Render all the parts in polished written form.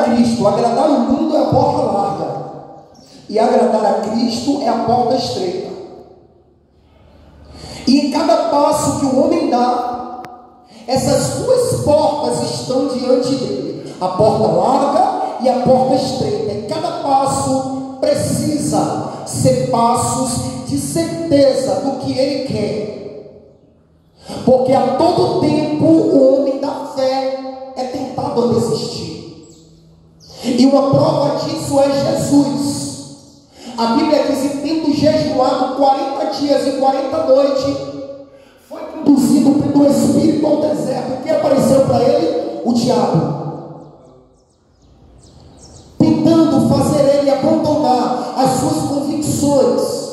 Cristo, agradar o mundo é a porta larga, e agradar a Cristo é a porta estreita. E em cada passo que o homem dá, essas duas portas estão diante dele, a porta larga e a porta estreita. E cada passo precisa ser passos de certeza do que ele quer, porque a todo tempo o homem da fé é tentado a desistir. E uma prova disso é Jesus. A Bíblia diz que, tendo jejuado 40 dias e 40 noites, foi conduzido pelo Espírito ao deserto. Quem apareceu para ele? O diabo, tentando fazer ele abandonar as suas convicções,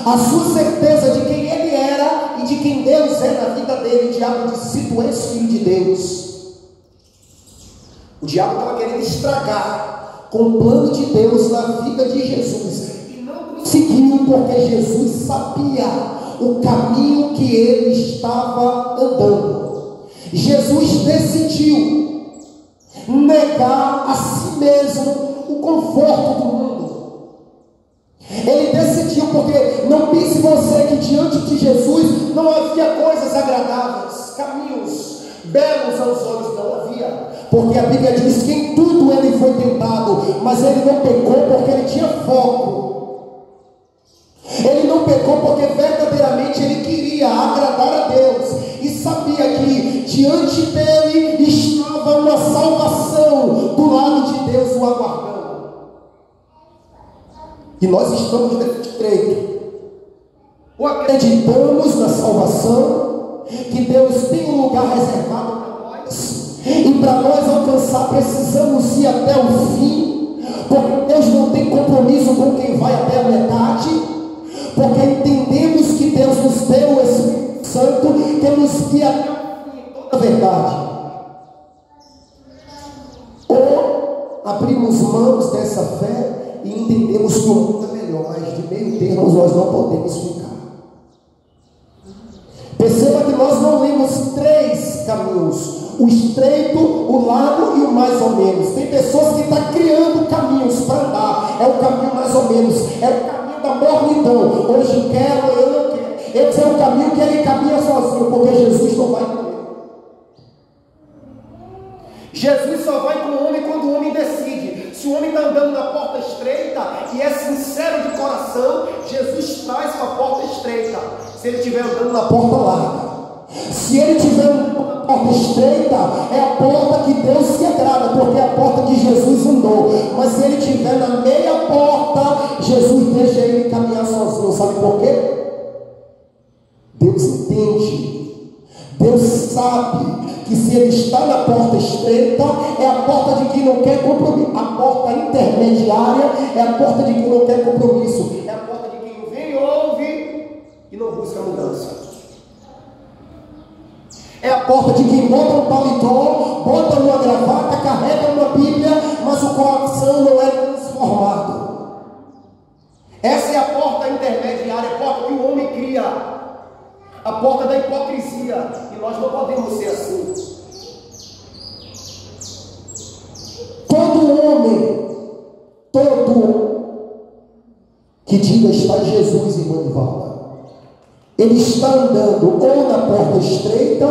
a sua certeza de quem ele era e de quem Deus é na vida dele. O diabo disse: se tu és filho de Deus. O diabo estava querendo estragar com o plano de Deus na vida de Jesus, e não conseguiu, porque Jesus sabia o caminho que ele estava andando. Jesus decidiu negar a si mesmo o conforto do mundo. Ele decidiu, porque não pense você que diante de Jesus não havia coisas agradáveis, caminhos belos aos olhos, não havia. Porque a Bíblia diz que em tudo ele foi tentado, mas ele não pecou porque ele tinha foco. Ele não pecou porque verdadeiramente ele queria agradar a Deus, e sabia que diante dele estava uma salvação do lado de Deus o aguardando. E nós estamos nesse treino, ou acreditamos na salvação, que Deus tem um lugar reservado para nós, e para nós alcançar precisamos ir até o fim, porque Deus não tem compromisso com quem vai até a metade, porque entendemos que Deus nos deu o Espírito Santo, que nos guia até o fim em toda a verdade. Ou abrimos mãos dessa fé e entendemos que o mundo é melhor, mas de meio termo nós não podemos ficar. Perceba que nós não lemos 3 caminhos: o estreito, o largo e o mais ou menos. Tem pessoas que estão criando caminhos para andar. É o caminho mais ou menos, é o caminho da mornidão. Hoje quero, eu não quero. Esse é o caminho que ele caminha sozinho, porque Jesus não vai com ele. Jesus só vai com o homem quando o homem decide. Se o homem está andando na porta estreita e é sincero de coração, Jesus traz para a porta estreita. Se ele estiver andando na porta larga, se ele estiver andando na porta estreita, é a porta que Deus se agrada, porque é a porta que Jesus andou. Mas se ele estiver na meia porta, Jesus deixa ele caminhar sozinho. Sabe por quê? Deus entende, Deus sabe que se ele está na porta estreita, é a porta de quem não quer compromisso. A porta intermediária é a porta de quem não quer compromisso, é a porta de quem vem, ouve e não busca mudança. É a porta de quem bota um paletó, bota uma gravata, carrega uma Bíblia, mas o coração não é transformado. Essa é a porta intermediária, a porta que o homem cria, a porta da hipocrisia, e nós não podemos ser assim. Todo que diga está em Jesus, irmã Nivalda, ele está andando ou na porta estreita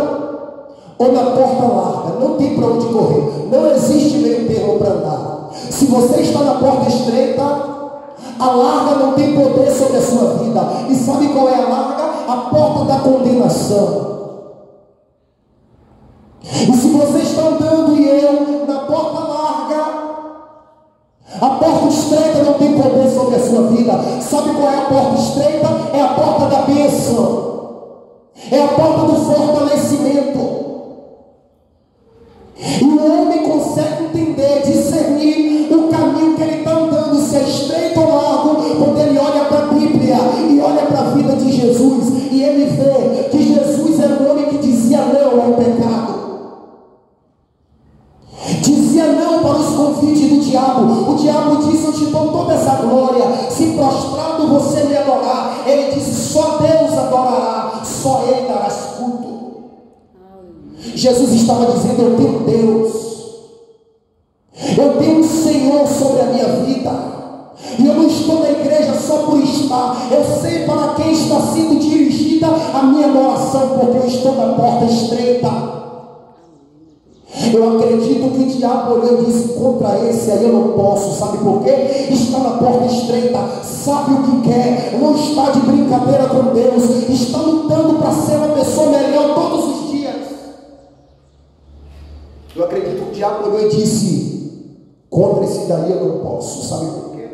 ou na porta larga. Não tem para onde correr, não existe meio termo para andar. Se você está na porta estreita, a larga não tem poder sobre a sua vida. E sabe qual é a larga? A porta da condenação. E se você está andando e eu na porta larga, a porta estreita não tem poder sobre a sua vida. Sabe qual é a porta estreita? É a porta da bênção, é a porta do fortalecimento. E o homem consegue entender, discernir o caminho que ele está andando, se é estreito ou largo, quando ele olha para a Bíblia e olha para a vida de Jesus, e ele vê que Jesus era um homem que dizia não ao pecado, dizia não para os convites do diabo. O diabo disse: eu te dou toda essa glória, se prostrado você me adorar. Ele disse: só Deus adorará, só Ele darás culto. Jesus estava dizendo: eu tenho Deus, Eu tenho um Senhor sobre a minha vida. E eu não estou na igreja só por estar. Eu sei para quem está sendo dirigida a minha adoração, porque eu estou na porta estreita. Eu acredito que o diabo olhou e disse: contra esse aí eu não posso. Sabe por quê? Está na porta estreita, sabe o que quer, não está de brincadeira com Deus, está lutando para ser uma pessoa melhor todos os dias. Eu acredito que o diabo olhou e disse: contra esse daí eu não posso. Sabe por quê?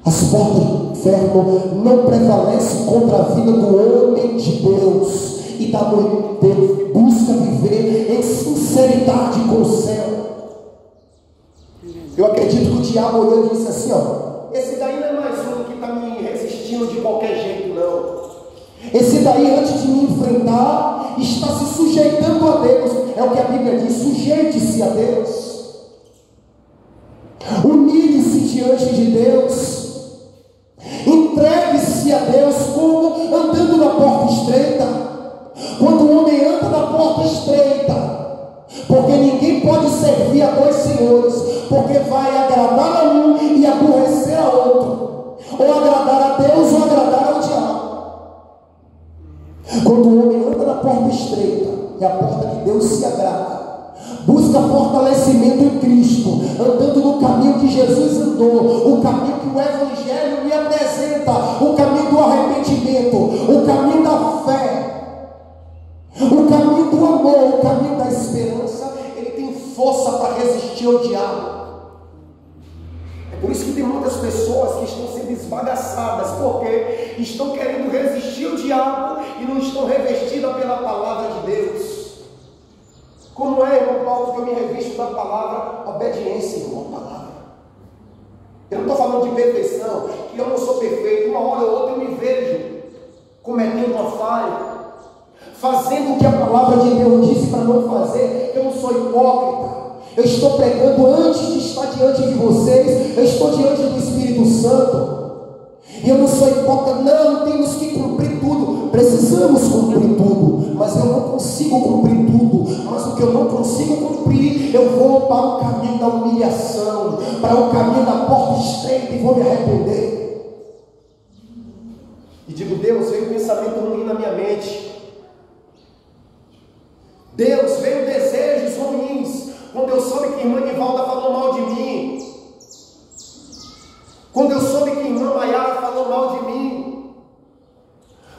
As portas do inferno não prevalecem contra a vida do homem de Deus e da mulher de Deus que busca viver em sinceridade com o céu. Eu acredito que o diabo olhou e disse assim: ó, esse daí não é mais um que está me resistindo de qualquer jeito, não. Esse daí, antes de me enfrentar, está se sujeitando a Deus. É o que a Bíblia diz: sujeite-se a Deus, humilhe-se diante de Deus, entregue-se a Deus, como andando na porta estreita. Quando o homem anda na porta estreita, porque ninguém pode servir a dois senhores, porque vai agradar a um e aborrecer a outro, ou agradar a Deus ou agradar ao diabo. Quando o homem anda na porta estreita, é a porta que Deus se agrada, busca fortalecimento em Cristo, andando no caminho que Jesus andou, o caminho que o Evangelho me apresenta, o caminho do arrependimento, o caminho da fé, o caminho do amor, o caminho da esperança. Ele tem força para resistir ao diabo. É por isso que tem muitas pessoas que estão sendo esbagaçadas, porque estão querendo resistir ao diabo e não estão revestidas pela palavra de Deus. Como é, irmão Paulo, que eu me revisto da palavra? Obediência, irmão, a palavra. Eu não estou falando de perfeição, que eu não sou perfeito. Uma hora ou outra eu me vejo cometendo uma falha, fazendo o que a palavra de Deus disse para não fazer. Eu não sou hipócrita. Eu estou pregando antes de estar diante de vocês. Eu estou diante do Espírito Santo. E eu não sou hipócrita. Não, temos que cumprir tudo. Precisamos cumprir tudo. Mas eu não consigo cumprir tudo. Mas o que eu não consigo cumprir, eu vou para o caminho da humilhação, para o caminho da porta estreita, e vou me arrepender. E digo: Deus, veio um pensamento ruim na minha mente. Deus, veio desejos ruins. Quando eu soube que a irmã Nivalda falou mal de mim, quando eu soube que a irmã Maiara falou mal de mim,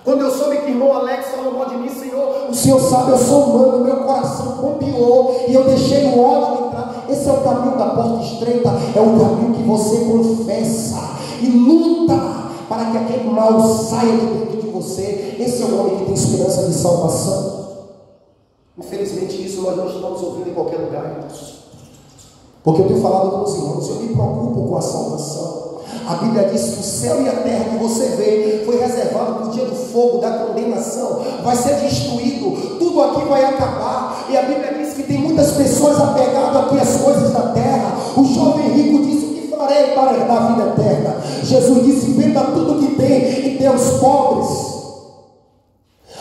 quando eu soube que o irmão Alex falou mal de mim, Senhor, o Senhor sabe, eu sou humano, meu coração bombeou e eu deixei o ódio entrar. Esse é o caminho da porta estreita, é o caminho que você confessa e luta para que aquele mal saia de dentro de você. Esse é o homem que tem esperança de salvação. Infelizmente isso nós não estamos ouvindo em qualquer lugar, irmãos. Porque eu tenho falado com os irmãos, eu me preocupo com a salvação. A Bíblia diz que o céu e a terra que você vê foi reservado para o dia do fogo, da condenação. Vai ser destruído, tudo aqui vai acabar. E a Bíblia diz que tem muitas pessoas apegadas aqui às coisas da terra. O jovem rico disse: o que farei para herdar a vida eterna? Jesus disse: venda tudo que tem e dê aos pobres.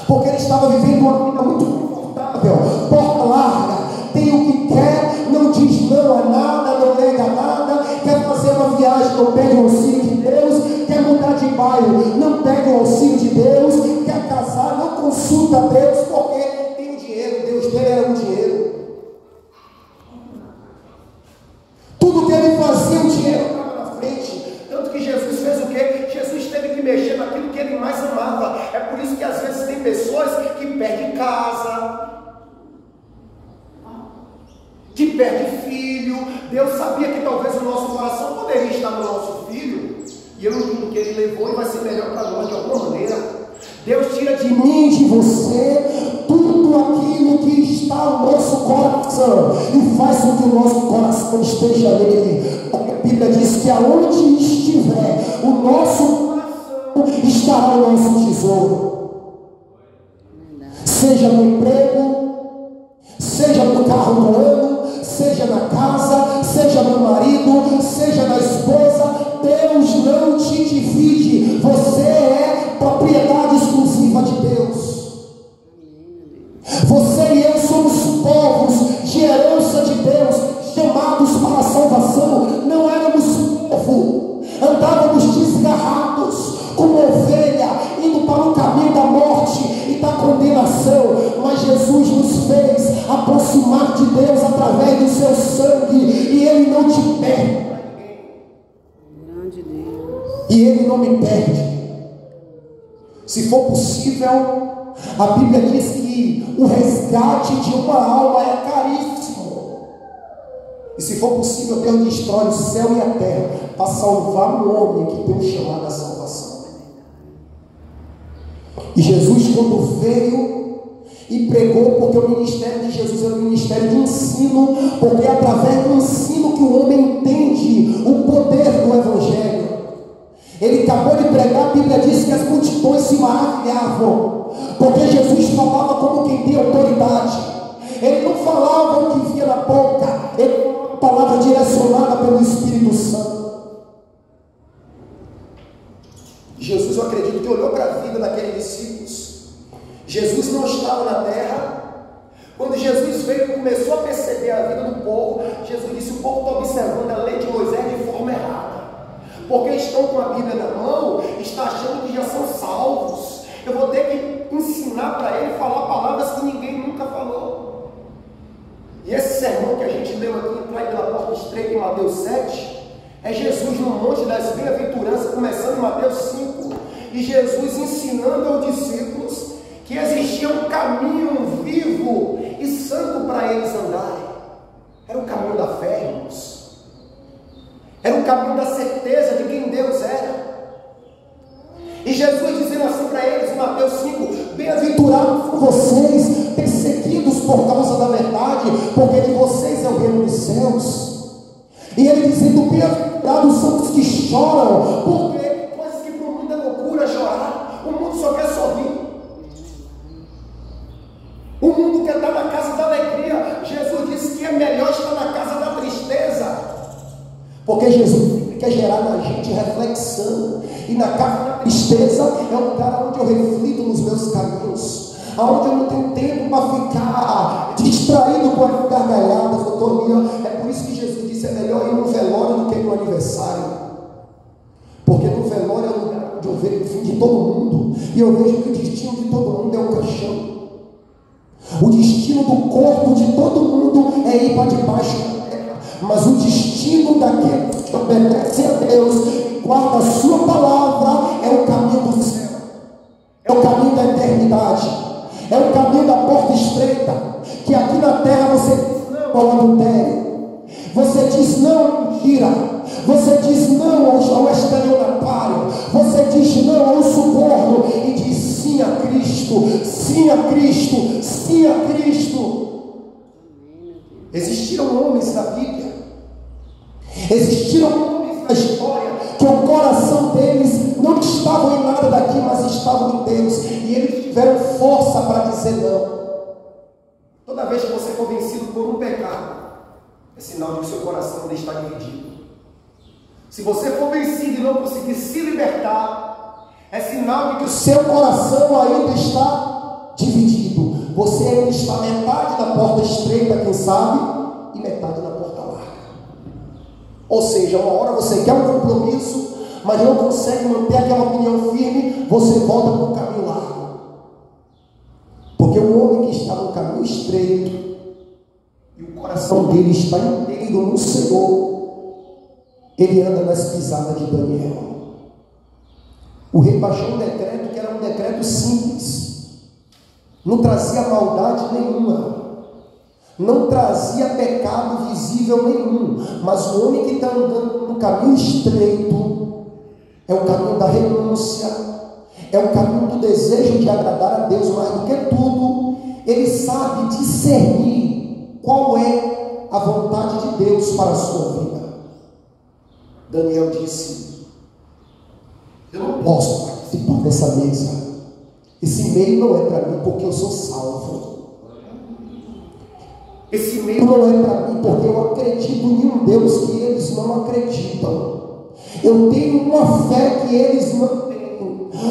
Porque ele estava vivendo uma vida muito confortável, porta larga, tem o que quer, não diz não a nada, não nega nada, quer fazer uma viagem, não pede o auxílio de Deus, quer mudar de bairro, não pede o auxílio de Deus, quer casar, não consulta Deus, porque tem o dinheiro, Deus dele era o dinheiro. Tudo que ele fazia, o dinheiro estava na frente. Tanto que Jesus fez o quê? Jesus teve que mexer naquilo que ele mais amava. É por isso que às vezes tem pessoas que perdem casa, que perde filho. Deus sabia que talvez o nosso coração poderia estar no nosso filho, e eu entendo que ele levou e vai ser melhor para nós de alguma maneira. Deus tira de mim e de você tudo aquilo que está no nosso coração e faz com que o nosso coração esteja nele. Porque a Bíblia diz que aonde estiver o nosso coração, estará o nosso tesouro. Seja no emprego, seja no carro do ano, seja na casa, seja no marido, seja na esposa. Deus não te divide. Você é propriedade exclusiva de Deus. Você e eu somos povos de herança de Deus, chamados sangue, e Ele não te perde para ninguém. Grande Deus. E Ele não me perde. Se for possível, a Bíblia diz que o resgate de uma alma é caríssimo. E se for possível, Deus destrói o céu e a terra para salvar um homem que tem um chamado à salvação. E Jesus, quando veio e pregou, porque o ministério de Jesus é um ministério de ensino, porque é através do ensino que o homem entende o poder do Evangelho. Ele acabou de pregar, a Bíblia diz que as multidões se maravilhavam, porque Jesus falava como quem tem autoridade. Ele não falava o que vinha na boca, ele falava uma palavra direcionada pelo Espírito Santo. Jesus, eu acredito que olhou para a vida daqueles discípulos. Jesus não estava na terra. Quando Jesus veio e começou a perceber a vida do povo, Jesus disse: o povo está observando a lei de Moisés de forma errada, porque estão com a Bíblia na mão, está achando que já são salvos. Eu vou ter que ensinar para ele falar palavras que ninguém nunca falou. E esse sermão que a gente leu aqui, entrar pela porta estreita, em Mateus 7, é Jesus no Monte das Bem-aventuranças, começando em Mateus 5, e Jesus ensinando aos discípulos que existia um caminho vivo e santo para eles andarem. Era o caminho da fé, irmãos. Era o caminho da certeza de quem Deus era. E Jesus dizendo assim para eles, em Mateus 5, bem-aventurados são vocês, perseguidos por causa da verdade, porque de vocês é o reino dos céus. E ele dizendo, bem-aventurados são os que choram, porque coisas que para o mundo é loucura chorar. O mundo só quer sorrir. O mundo quer estar na casa da alegria. Jesus disse que é melhor estar na casa da tristeza, porque Jesus quer gerar na gente reflexão. E na casa da tristeza é um lugar onde eu reflito nos meus caminhos, onde eu não tenho tempo para ficar distraído com as gargalhadas. É por isso que Jesus disse: é melhor ir no velório do que no aniversário, porque no velório é o lugar onde eu vejo o fim de todo mundo, e eu vejo que o destino de todo mundo é o caixão. O destino do corpo de todo mundo é ir para debaixo da terra, mas o destino daqueles que obedecem a Deus e guardam a sua palavra é o caminho do céu, é o caminho da eternidade, é o caminho da porta estreita. Que aqui na terra você diz não ao adultério, você diz não à mentira, você diz não ao estelionatário, você diz não ao suborno e diz sim a Cristo, sim a Cristo, sim a Cristo. Existiram homens na Bíblia, existiram homens na história, que o coração deles não estava em nada daqui, mas estavam em Deus, e eles tiveram força para dizer não. Toda vez que você for vencido por um pecado, é sinal de que o seu coração ainda está dividido. Se você for vencido e não conseguir se libertar, é sinal de que o seu coração ainda está dividido. Você ainda está metade na porta estreita, quem sabe, e metade na porta larga. Ou seja, uma hora você quer um compromisso, mas não consegue manter aquela opinião firme, você volta para o caminho largo. Porque o homem que está no caminho estreito e o coração dele está inteiro no Senhor, ele anda nas pisadas de Daniel. O rei baixou um decreto que era um decreto simples, não trazia maldade nenhuma, não trazia pecado visível nenhum, mas o homem que está andando no caminho estreito é o caminho da renúncia, é o caminho do desejo de agradar a Deus mais do que tudo. Ele sabe discernir qual é a vontade de Deus para a sua vida. Daniel disse: eu não posso participar dessa mesa, esse meio não é para mim porque eu sou salvo, esse meio não é para mim porque eu acredito em um Deus que eles não acreditam, eu tenho uma fé que eles não têm,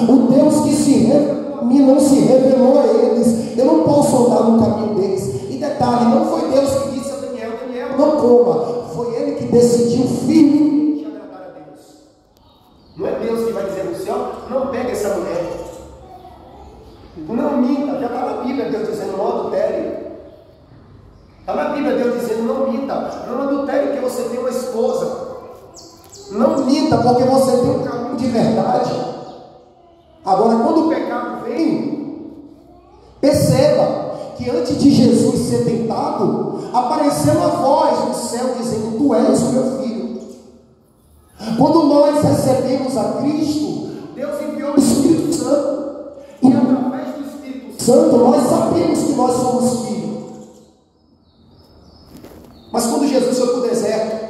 o Deus que se revelou a mim não se revelou a eles, eu não posso andar no caminho deles. E detalhe, não foi Deus que disse a Daniel: Daniel, não coma, foi ele que decidiu firme. Não é Deus que vai dizer no céu: não pega essa mulher, não minta. Já está na Bíblia Deus dizendo: não adultere. Está na Bíblia Deus dizendo: não minta, não adultere que você tem uma esposa. Não minta porque você tem um caminho de verdade. Agora, quando o pecado vem, perceba que antes de Jesus ser tentado, apareceu uma voz do céu dizendo: tu és o meu filho. Quando nós recebemos a Cristo, Deus enviou o Espírito Santo, e através do Espírito Santo nós sabemos que nós somos filhos. Mas quando Jesus foi para o deserto,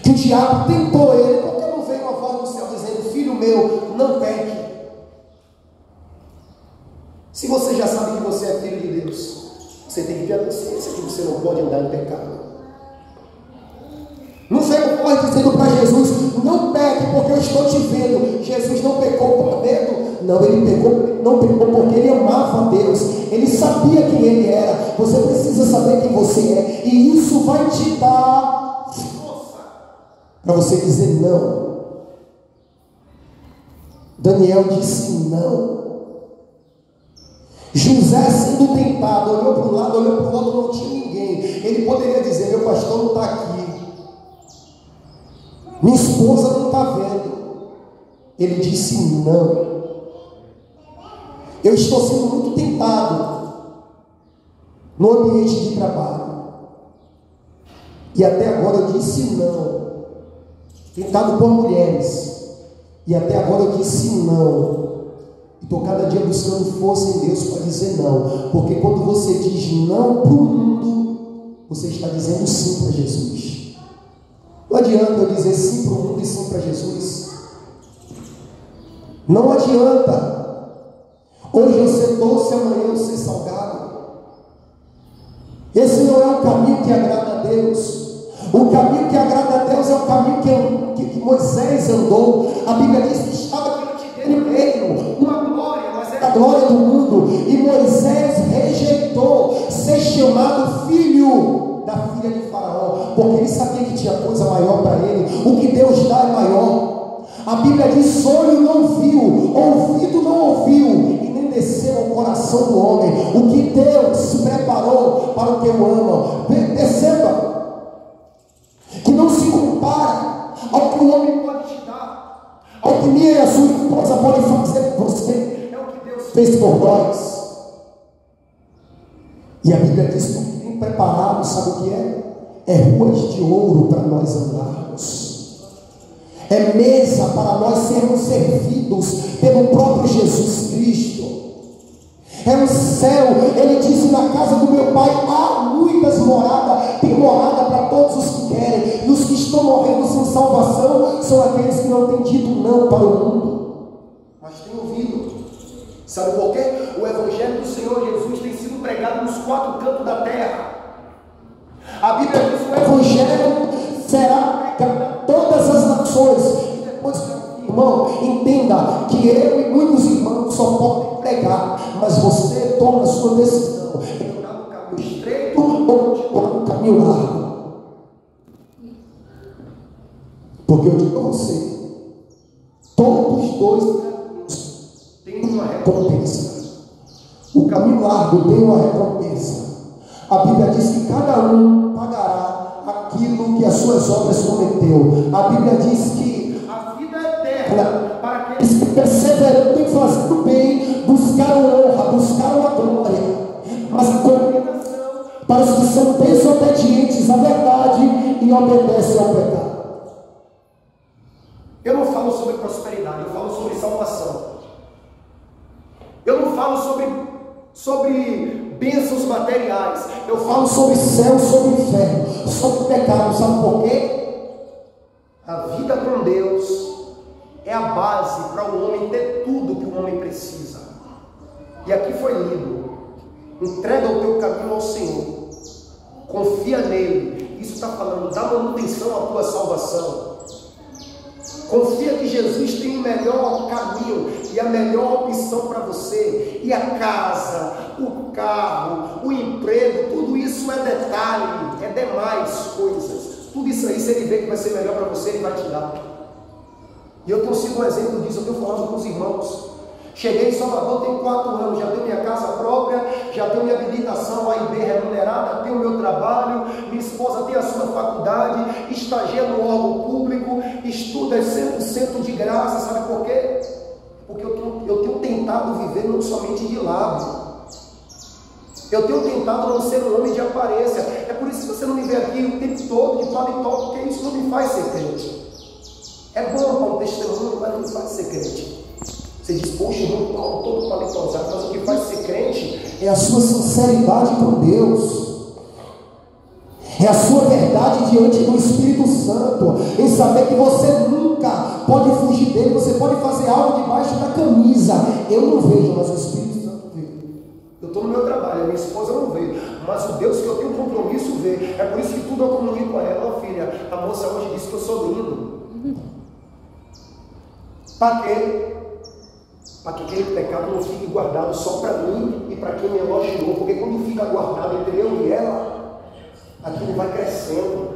que o diabo tentou ele, por que não veio uma voz do céu dizendo: filho meu, não peque? Se você já sabe que você é filho de Deus, você tem que ter a consciência que você não pode andar em pecado. Não veio voz dizendo para Jesus: não peque porque eu estou te vendo. Jesus não pecou por medo. Não, não pecou porque ele amava a Deus. Ele sabia quem ele era. Você precisa saber quem você é, e isso vai te dar força para você dizer não. Daniel disse não. José, sendo tentado, olhou para um lado, olhou para o outro, não tinha ninguém. Ele poderia dizer: meu pastor não está aqui, minha esposa não está vendo. Ele disse não. Eu estou sendo muito tentado no ambiente de trabalho, e até agora eu disse não. Tentado por mulheres, e até agora eu disse não. Estou cada dia buscando força em Deus para dizer não, porque quando você diz não para o mundo, você está dizendo sim para Jesus. Não adianta eu dizer sim para o mundo e sim para Jesus. Não adianta. Hoje eu ser doce, amanhã eu ser salgado. Esse não é o caminho que agrada a Deus. O caminho que agrada a Deus é o caminho que Moisés andou. A Bíblia diz que estava diante dele um reino, uma glória, mas era a glória do mundo. E Moisés rejeitou ser chamado filho da filha de Faraó, porque ele sabia que tinha coisa maior para ele. O que Deus dá é maior. A Bíblia diz: olho não viu, ouvido não ouviu, e nem desceu ao coração do homem o que Deus preparou para o que o ama. Perceba que não se compara ao que o homem pode te dar, ao que minha e a sua esposa pode fazer por você. É o que Deus fez por nós. E a Bíblia diz que o que tem preparado, sabe o que é? É ruas de ouro para nós andarmos. É mesa para nós sermos servidos pelo próprio Jesus Cristo. É o céu. Ele disse: na casa do meu pai há muitas moradas. Tem morada para todos os que querem. E os que estão morrendo sem salvação são aqueles que não têm dito não para o mundo, mas têm ouvido. Sabe por quê? O Evangelho do Senhor Jesus tem sido pregado nos quatro cantos da terra. A Bíblia diz que o Evangelho será pregado a todas as nações. E depois, irmão, entenda que eu e muitos irmãos só podem pregar, mas você toma a sua decisão: entrar no caminho estreito ou no caminho largo. Porque eu digo a você, todos os dois caminhos têm uma recompensa. O caminho largo tem uma recompensa. A Bíblia diz que cada um pagará aquilo que as suas obras cometeu. A Bíblia diz que a vida eterna para aqueles que perseverando em fazer o bem, buscaram honra, buscaram a glória. Mas a condenação para os que são desobedientes à verdade e obedecem ao pecado. Eu não falo sobre prosperidade, eu falo sobre salvação. Eu não falo sobre bênçãos materiais. Eu falo sobre céu, sobre inferno, sobre pecado. Sabe por quê? A vida com Deus é a base para o homem ter tudo que o homem precisa. E aqui foi lido: entrega o teu caminho ao Senhor, confia nele. Isso está falando da manutenção à tua salvação. Confia que Jesus tem o melhor caminho e a melhor opção para você. E a casa, o carro, o emprego, tudo isso é detalhe, é demais coisas. Tudo isso aí, se ele vê que vai ser melhor para você, ele vai te dar. E eu consigo um exemplo disso. Eu tenho falado com os irmãos Cheguei em Salvador, tenho 4 anos, já tenho minha casa própria, já tenho minha habilitação A e B remunerada, tenho meu trabalho, minha esposa tem a sua faculdade, estagia no órgão público, estuda 100% de graça, sabe por quê? Porque eu tenho tentado viver não somente de lábio, eu tenho tentado não ser um homem de aparência. É por isso que você não me vê aqui o tempo todo de paletó, porque isso não me faz ser crente. É bom para um testemunho, mas não me faz ser crente. Você diz, poxa, irmão Paulo, todo paletosado, mas o que faz ser crente é a sua sinceridade com Deus, é a sua verdade diante do Espírito Santo, em saber que você nunca pode fugir dele, você pode fazer algo debaixo da camisa. Eu não vejo, mas o Espírito Santo vê. Eu estou no meu trabalho, a minha esposa não vê, mas o Deus que eu tenho compromisso vê. É por isso que tudo eu comunico a ela. Ó filha, a moça hoje disse que eu sou lindo. Para quê? Para que aquele pecado não fique guardado só para mim e para quem me elogiou, porque quando fica guardado entre eu e ela, aquilo vai crescendo,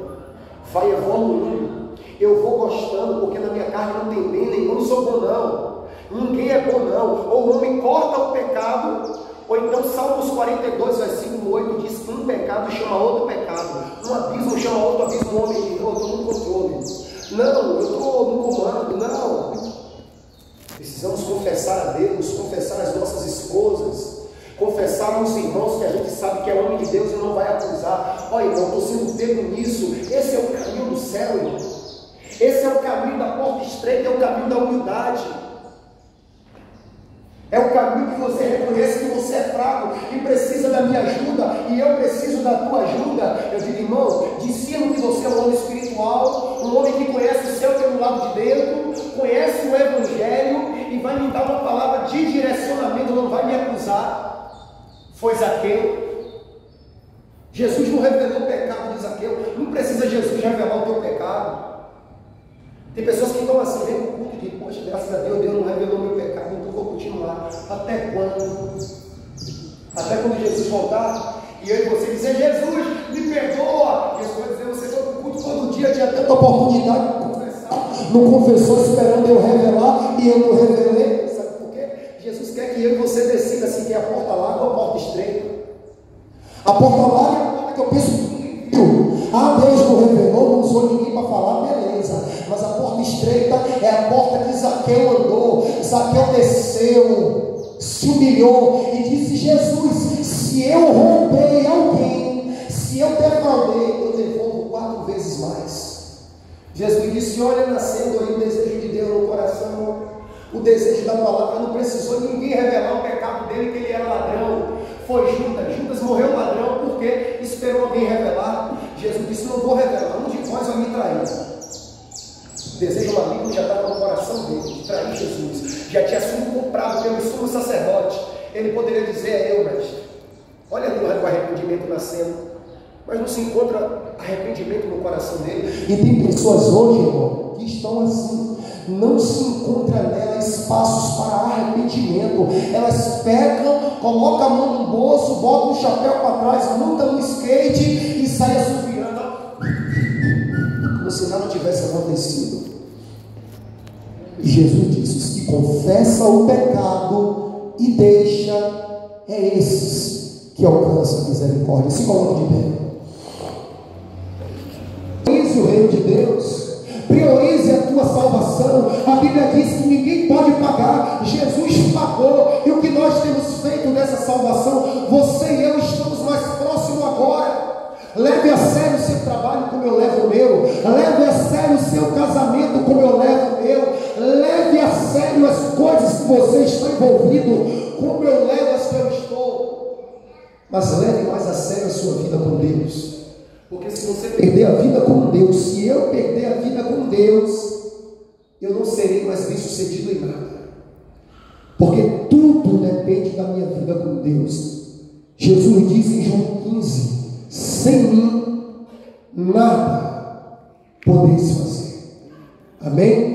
vai evoluindo, eu vou gostando, porque na minha carne não tem bem nenhum, eu não sou bom não, ninguém é bom não. Ou o homem corta o pecado, ou então Salmos 42, versículo 8 diz que um pecado chama outro pecado, um abismo chama outro abismo. O homem diz, não, eu estou no controle, não, eu estou no comando, não. Precisamos confessar a Deus, confessar as nossas esposas, confessar aos irmãos que a gente sabe que é homem de Deus e não vai acusar. Olha, irmão, estou sendo pego nisso. Esse é o caminho do céu, irmão. Esse é o caminho da porta estreita, é o caminho da humildade. É o caminho que você reconhece que você é fraco e precisa da minha ajuda, e eu preciso da tua ajuda. Eu digo, irmão, discípulo que você é um homem espiritual, um homem que conhece o céu pelo lado de dentro, conhece o Evangelho e vai me dar uma palavra de direcionamento, não vai me acusar. Foi Zaqueu. Jesus não revelou o pecado de Zaqueu. Não precisa Jesus revelar o teu pecado. Tem pessoas que estão assim, vem com o culto e dizem, poxa, graças a Deus, Deus não revelou meu pecado, então vou continuar. Até quando? Até quando Jesus voltar e eu e você dizer, Jesus, me perdoa. Jesus vai dizer, você foi para o culto todo dia, tinha tanta oportunidade de confessar, não confessou esperando eu revelar e eu não revelei. Sabe por quê? Jesus quer que eu e você decida se quer a porta larga ou a porta estreita. A porta larga é a porta que eu penso que ninguém viu. Ah, Deus não revelou, não usou ninguém para falar, beleza. Mas a porta estreita é a porta que Zaqueu andou. Zaqueu desceu, se humilhou e disse, Jesus, se eu roubei alguém, se eu defraudei, eu devolvo 4 vezes mais. Jesus disse, olha, nascendo aí o desejo de Deus no coração. O desejo da palavra, não precisou ninguém revelar o pecado dele, que ele era ladrão. Foi Judas. Judas morreu ladrão porque esperou alguém revelar. Jesus disse, não vou revelar, um de vós vai me trair. O desejo maligno já estava no coração dele, de trair Jesus. Já tinha sido comprado pelo sumo sacerdote. Ele poderia dizer, é eu, mestre. Olha ali o arrependimento nascendo. Mas não se encontra arrependimento no coração dele. E tem pessoas hoje, irmão, que estão assim. Não se encontra nela espaços para arrependimento. Elas pecam, colocam a mão no bolso, botam um chapéu para trás, montam no skate e saem assoviando, como se nada tivesse acontecido. E Jesus disse, os que confessam o pecado e deixa, é esses que alcançam a misericórdia. Se coloque de pé. Priorize o reino de Deus. Priorize a tua salvação. A Bíblia diz que ninguém pode pagar. Jesus pagou. E o que nós temos feito nessa salvação? Você e eu estamos mais próximos agora. Leve a sério o seu trabalho como eu levo o meu. Leve a sério o seu casamento como eu levo o meu. Leve a sério as coisas que você está envolvido como eu levo as que eu estou. Mas leve mais a sério a sua vida com Deus. Porque se você perder a vida com Deus, se eu perder a vida com Deus, eu não serei mais bem sucedido em nada. Porque tudo depende da minha vida com Deus. Jesus disse em João 15, sem mim, nada podeis fazer. Amém?